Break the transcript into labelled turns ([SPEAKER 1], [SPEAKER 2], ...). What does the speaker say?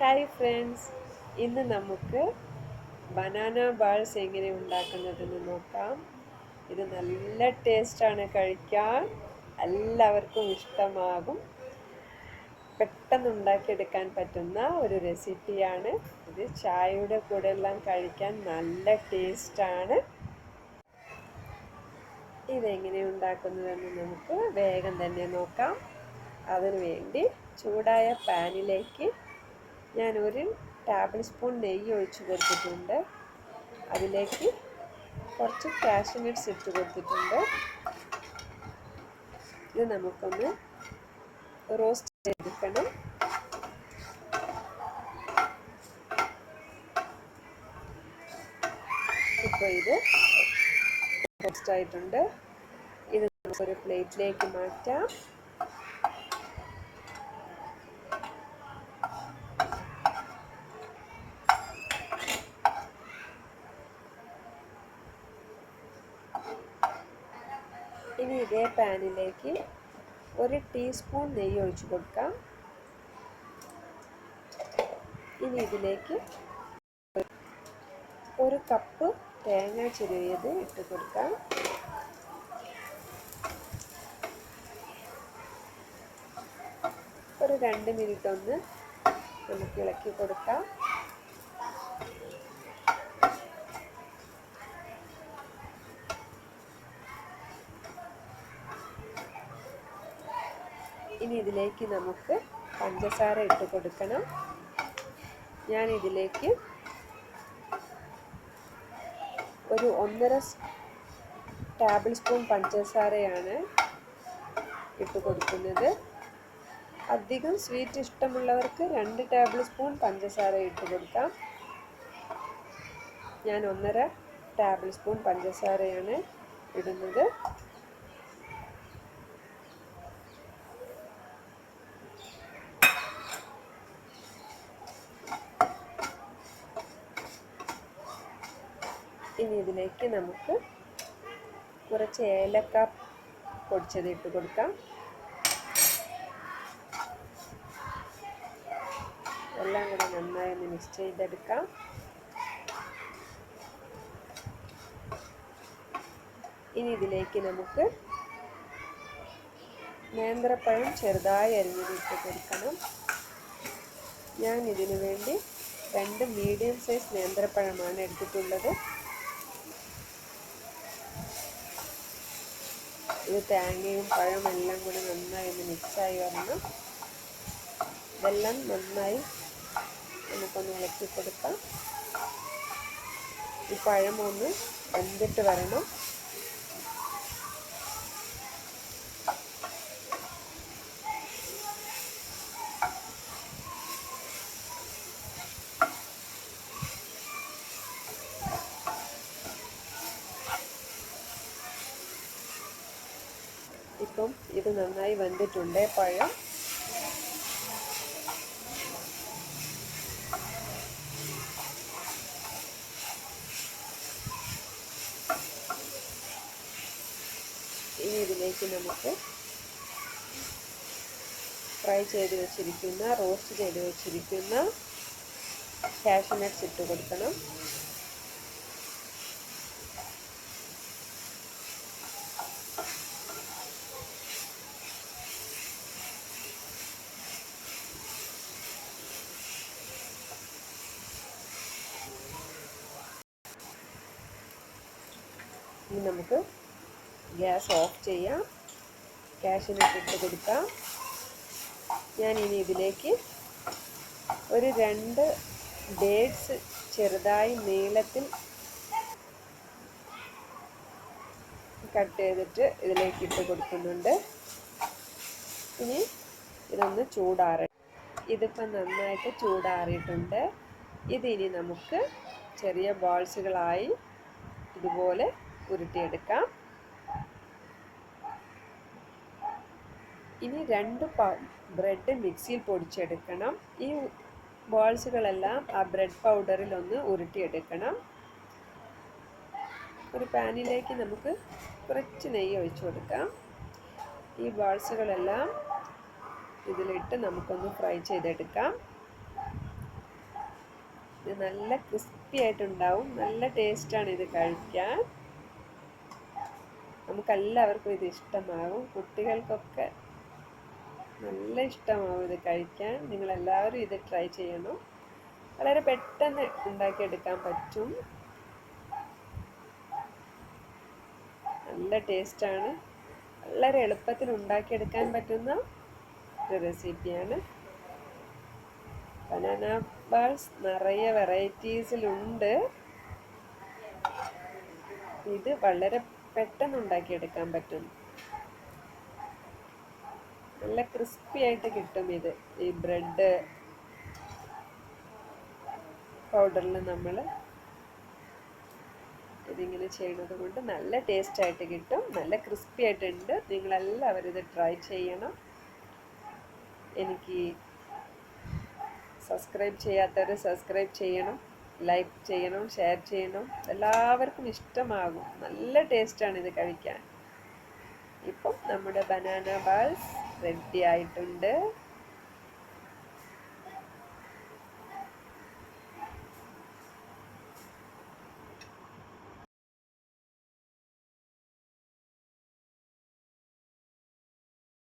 [SPEAKER 1] Hi friends, ഇന്ന് നമുക്ക് banana balls എങ്ങനെ ഉണ്ടാക്കുന്നതെന്ന് നോക്കാം. ഇത് നല്ല ടേസ്റ്റാണ്, കഴിക്കാൻ എല്ലാവർക്കും ഇഷ്ടമാകും. പെട്ടെന്ന് ഉണ്ടാക്കിയെടുക്കാൻ പറ്റുന്ന ഒരു റെസിപ്പിയാണ് ഇത്. ചായയുടെ കൂടെ എല്ലാം കഴിക്കാൻ നല്ല ടേസ്റ്റാണ്. ഇതെങ്ങനെ ഉണ്ടാക്കുന്നതെന്ന് നമുക്ക് വേഗം തന്നെ നോക്കാം. അതിനുവേണ്ടി ചൂടായ പാനിലേക്ക് ഞാൻ ഒരു ടേബിൾ സ്പൂൺ നെയ്യ് ഒഴിച്ച് കൊടുത്തിട്ടുണ്ട്. അതിലേക്ക് കുറച്ച് കാഷ്യൂ നട്ട്സ് ഇട്ട് കൊടുത്തിട്ടുണ്ട്. ഇത് നമുക്കൊന്ന് റോസ്റ്റ് ചെയ്തെടുക്കണം. ഇപ്പോൾ ഇത് റോസ്റ്റ് ആയിട്ടുണ്ട്. ഇത് നമുക്കൊരു പ്ലേറ്റിലേക്ക് മാറ്റാം. ഇനി ഇതേ പാനിലേക്ക് ഒരു ടീസ്പൂൺ നെയ്യ് ഒഴിച്ച് കൊടുക്കാം. ഇനി ഇതിലേക്ക് ഒരു കപ്പ് തേങ്ങ ചിരവിയത് ഇട്ട് കൊടുക്കാം. ഒരു 2 മിനിറ്റ് ഒന്ന് നമുക്ക് ഇളക്കി കൊടുക്കാം. ഇനി ഇതിലേക്ക് നമുക്ക് പഞ്ചസാര ഇട്ട് കൊടുക്കണം. ഞാൻ ഇതിലേക്ക് ഒരു 1.5 ടേബിൾ സ്പൂൺ പഞ്ചസാരയാണ് ഇട്ട് കൊടുക്കുന്നത്. അധികം സ്വീറ്റ് ഇഷ്ടമുള്ളവർക്ക് 2 ടേബിൾ സ്പൂൺ പഞ്ചസാര ഇട്ട് കൊടുക്കാം. ഞാൻ 1.5 ടേബിൾ സ്പൂൺ പഞ്ചസാരയാണ് ഇടുന്നത്. ഇനി ഇതിലേക്ക് നമുക്ക് കുറച്ച് ഏലക്ക പൊടിച്ചത് ഇട്ട് കൊടുക്കാം. എല്ലാം കൂടെ നന്നായി ഒന്ന് മിക്സ് ചെയ്തെടുക്കാം. ഇനി ഇതിലേക്ക് നമുക്ക് നേന്ത്രപ്പഴം ചെറുതായി അരിഞ്ഞത് ഇട്ട് കൊടുക്കണം. ഞാൻ ഇതിനു വേണ്ടി 2 മീഡിയം സൈസ് നേന്ത്രപ്പഴമാണ് എടുത്തിട്ടുള്ളത്. ഇത് തേങ്ങയും പഴവും എല്ലാം കൂടി നന്നായി ഒന്ന് മിക്സായി വരണം. ഇതെല്ലാം നന്നായി നമുക്കൊന്ന് ഇളക്കി കൊടുക്കാം. ഈ പഴം ഒന്ന് വെന്തിട്ട് വരണം. ഇപ്പം ഇത് നന്നായി വെന്തിട്ടുണ്ട് പഴം. ഇനി ഇതിലേക്ക് നമുക്ക് റോസ്റ്റ് ചെയ്ത് വെച്ചിരിക്കുന്ന കാഷ്യൂ നട്ട്സ് ഇട്ട് കൊടുക്കണം. ഇനി നമുക്ക് ഗ്യാസ് ഓഫ് ചെയ്യാം. കാഷ്യൂ നട്ട് ഇട്ട് കൊടുക്കാം. ഞാൻ ഇനി ഇതിലേക്ക് ഒരു 2 ഡേറ്റ്സ് ചെറുതായി നീളത്തിൽ കട്ട് ചെയ്തിട്ട് ഇതിലേക്ക് ഇട്ട് കൊടുക്കുന്നുണ്ട്. ഇനി ഇതൊന്ന് ഇതിപ്പോൾ നന്നായിട്ട് ചൂടാറിയിട്ടുണ്ട്. ഇതിനി നമുക്ക് ചെറിയ ബോൾസുകളായി ഇതുപോലെ ഉരുട്ടിയെടുക്കാം. ഇനി 2 ബ്രെഡ് മിക്സിയിൽ പൊടിച്ചെടുക്കണം. ഈ ബോൾസുകളെല്ലാം ആ ബ്രെഡ് പൗഡറിൽ ഒന്ന് ഉരുട്ടിയെടുക്കണം. ഒരു പാനിലേക്ക് നമുക്ക് കുറച്ച് നെയ്യ് ഒഴിച്ചു കൊടുക്കാം. ഈ ബോൾസുകളെല്ലാം ഇതിലിട്ട് നമുക്കൊന്ന് ഫ്രൈ ചെയ്തെടുക്കാം. ഇത് നല്ല ക്രിസ്പി ആയിട്ടുണ്ടാവും. നല്ല ടേസ്റ്റാണ് ഇത് കഴിക്കാൻ. നമുക്കെല്ലാവർക്കും ഇത് ഇഷ്ടമാകും. കുട്ടികൾക്കൊക്കെ നല്ല ഇഷ്ടമാവും ഇത് കഴിക്കാൻ. നിങ്ങളെല്ലാവരും ഇത് ട്രൈ ചെയ്യണം. വളരെ പെട്ടെന്ന് ഉണ്ടാക്കിയെടുക്കാൻ പറ്റും. നല്ല ടേസ്റ്റാണ്. വളരെ എളുപ്പത്തിൽ ഉണ്ടാക്കിയെടുക്കാൻ പറ്റുന്ന ഒരു റെസിപ്പിയാണ്. ബനാന ബാൾസ് നിറയെ വെറൈറ്റീസിലുണ്ട്. ഇത് വളരെ പെട്ടെന്ന് ഉണ്ടാക്കിയെടുക്കാൻ പറ്റും. നല്ല ക്രിസ്പി ആയിട്ട് കിട്ടും ഇത്. ഈ ബ്രെഡ് പൗഡറിൽ നമ്മൾ ഇതിങ്ങനെ ചെയ്യുന്നത് കൊണ്ട് നല്ല ടേസ്റ്റായിട്ട് കിട്ടും. നല്ല ക്രിസ്പി ആയിട്ടുണ്ട്. നിങ്ങളെല്ലാവരും ഇത് ട്രൈ ചെയ്യണം. എനിക്ക് സബ്സ്ക്രൈബ് ചെയ്യാത്തവർ സബ്സ്ക്രൈബ് ചെയ്യണം, ലൈക്ക് ചെയ്യണം, ഷെയർ ചെയ്യണം. എല്ലാവർക്കും ഇഷ്ടമാകും. നല്ല ടേസ്റ്റാണ് ഇത് കഴിക്കാൻ. ഇപ്പം നമ്മുടെ ബനാന ബാൾസ് റെഡി ആയിട്ടുണ്ട്.